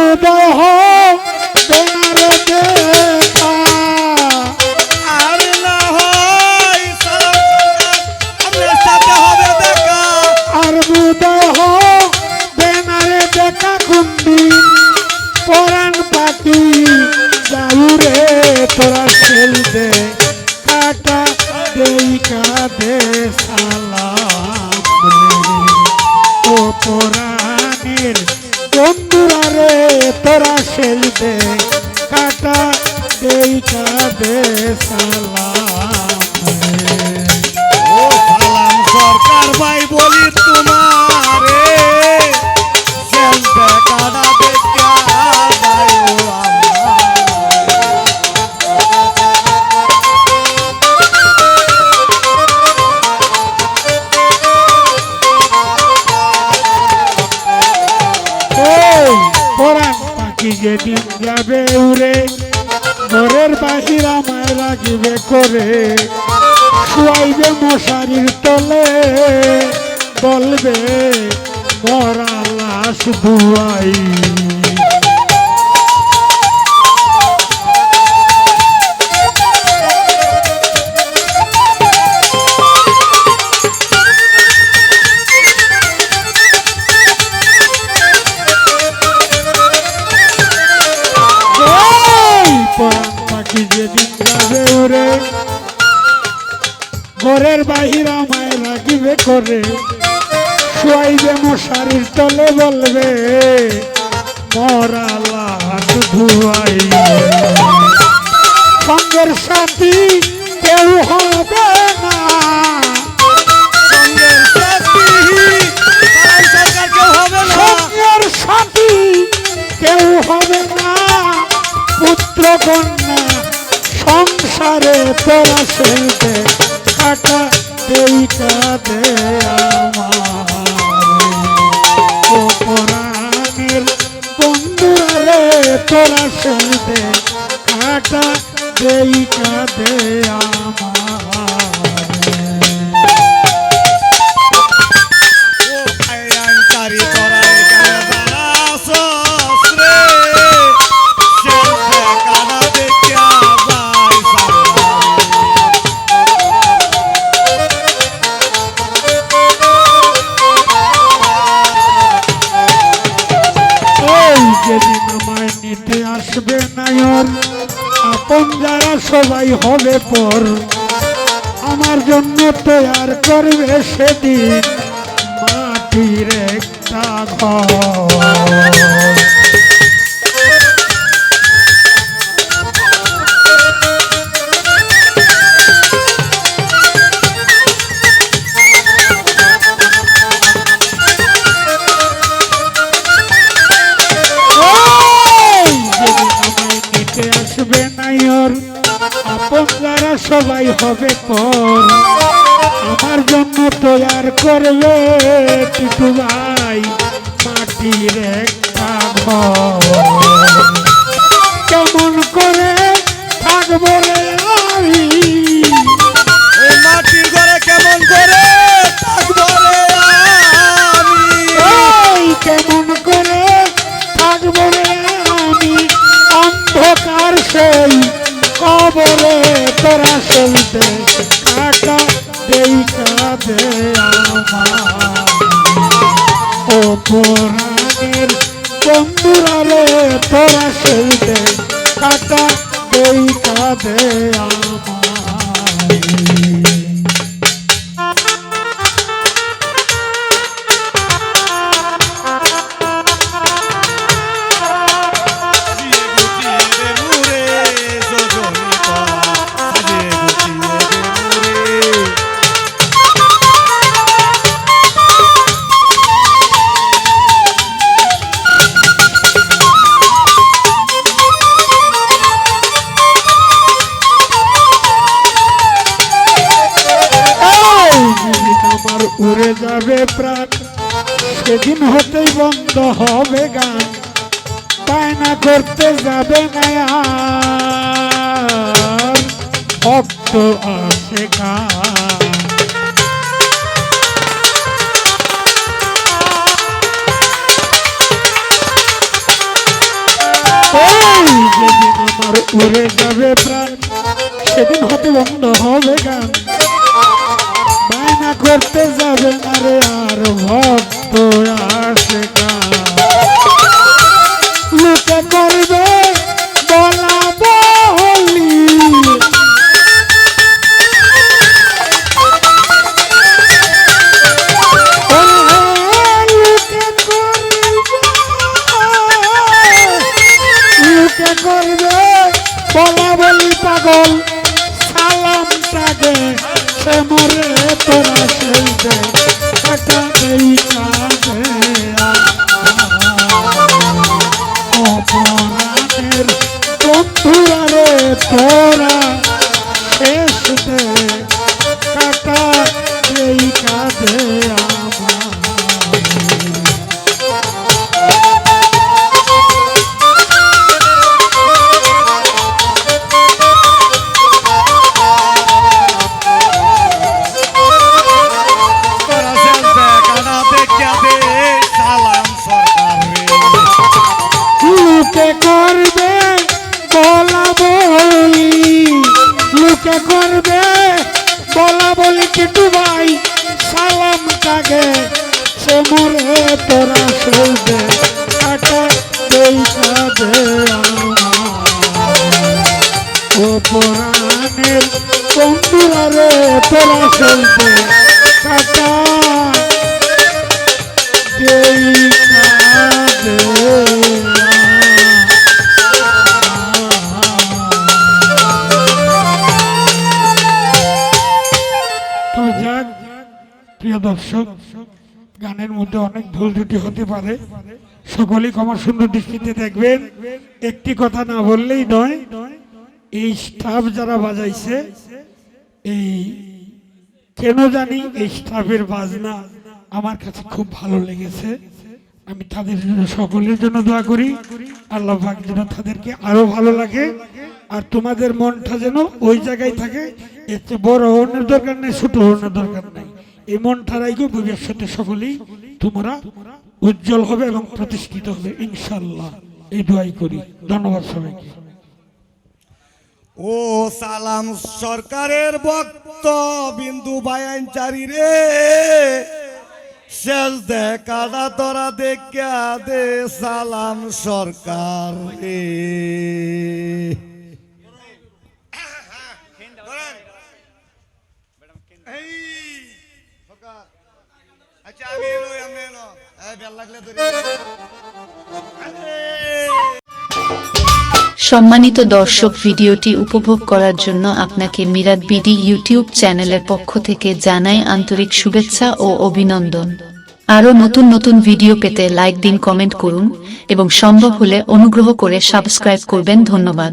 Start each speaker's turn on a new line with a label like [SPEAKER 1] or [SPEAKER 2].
[SPEAKER 1] উদয় হবে না রে দেখা,
[SPEAKER 2] আর না হয় সালাম সাথে হবে দেখা,
[SPEAKER 1] আর উদয় হবে না রে দেখা কোনদিন পরাণ পাখি যাউ রে তোরা খেলতে কাটা দেই কাঁদে সালাম ও পরাণের বন্ধুরা রে তোরা খেলতে কাটা দেই কাঁদে সালাম
[SPEAKER 2] ও সালাম সরকার ভাই বলি তোমারে খেলতে কাটা দেখা যায় ও
[SPEAKER 1] পরাণ পাখি যেদিন যাবে উড়ে ঘরের বাহির আমায় রাখবে করে শুয়াইবে মশারির তলে বলবে মরা লাশ ধুয়াই পরাণ পাখি যেদিন যাবে উড়ে ঘরের বাহির আমায় রাখিবে করে শুয়াইবে মশারির তলে বলবে মরা লাশ ধুয়াই সঙ্গের সাথী কেউ হবে না,
[SPEAKER 2] সঙ্গের সাথী সালাম সরকার কেউ হবে না,
[SPEAKER 1] সঙ্গের সাথী কেউ হবে না পুত্র কন্যা সংসারে তোরা সেলতে কাটা দেই কাঁদে আমার ও পরাণের বন্ধুরা রে তোরা সেলতে কাটা দেই কাঁদে আমার
[SPEAKER 2] ও আইনকারী তোরা এখানে দাঁড়াছস রে খেলতে কাটা দেখা যায় সালাম
[SPEAKER 1] এই যেদিন আমায় নিতে আসবে নায়র আপন যারা সবাই হবে পর আমার জন্য তৈয়ার করবে সেদিন মাটির একটা ঘর আসবে নাইর আপন যারা সবাই হবে পর আমার জন্য তৈয়ার করবে টিটু ভাই মাটির একটা ঘর কেমন করে থাকবো রে আমি
[SPEAKER 2] এই মাটির ঘরে কেমন করে থাকবো রে আমি
[SPEAKER 1] এই কেমন করে থাকবো রে আমি অন্ধকার সেই কবরে তোরা চলতে কাটা দেই কাঁদে আমার ও পরাণের বন্ধুরা রে তোরা চলতে কাটা দেই কাঁদে আমার উড়ে যাবে প্রাণ সেদিন হতেই বন্ধ হবে গান বায়না করতে যাবে না আর ভক্ত আসে গান আর উড়ে যাবে প্রাণ সেদিন হতে বন্ধ হবে গান বায়না করতে যাবে না রে আর ভক্ত আসে লোকে করবে বলা বলি লোকে করবে বলা বলি পাগল সালামটাকে সে মরে তোরা সেই দে কাটা দেই কাঁদে অপরাধের বন্ধুরা রে তোরা শেষ দে কাটা দেই কাঁদে আমার লোকে করবে বলা বলি লোকে করবে বলা বলি কিটু ভাই সালামটাকে সে মরে তোরা সইবে কাটা দেই কাঁদে ও পরাণের বন্ধুরা রে তোরা সইবে কাটা দেই কাঁদে প্রিয় দর্শক গানের মধ্যে অনেক ভুল ত্রুটি হতে পারে সকলেই ক্ষমা সুন্দর দৃষ্টিতে দেখবেন একটি কথা না বললেই নয় এই স্টাফ যারা বাজাইছে এই কেন জানি এই স্টাফের বাজনা আমার কাছে খুব ভালো লেগেছে আমি তাদের জন্য সকলের জন্য দোয়া করি আল্লাহ পাক যেন তাদেরকে আরো ভালো লাগে আর তোমাদের মনটা যেন ওই জায়গায় থাকে এর চেয়ে বড় হওয়ার দরকার নেই ছোট হওয়ার দরকার নেই এই মনটা রাখো ভবিষ্যতে সকলেই তোমরা উজ্জ্বল হবে এবং প্রতিষ্ঠিত হবে ইনশাআল্লাহ এই দোয়াই করি ধন্যবাদ সবাইকে
[SPEAKER 2] ও সালাম সরকারের ভক্ত বিন্দু বায়ানচারি রে শেষ দেখাটা তোরা দেখা দে সালাম সরকার রে আচ্ছা আমি এলো বেল লাগলে
[SPEAKER 3] সম্মানিত দর্শক ভিডিওটি উপভোগ করার জন্য আপনাকে মিরাত বিডি ইউটিউব চ্যানেলের পক্ষ থেকে জানাই আন্তরিক শুভেচ্ছা ও অভিনন্দন আরও নতুন নতুন ভিডিও পেতে লাইক দিন কমেন্ট করুন এবং সম্ভব হলে অনুগ্রহ করে সাবস্ক্রাইব করবেন ধন্যবাদ।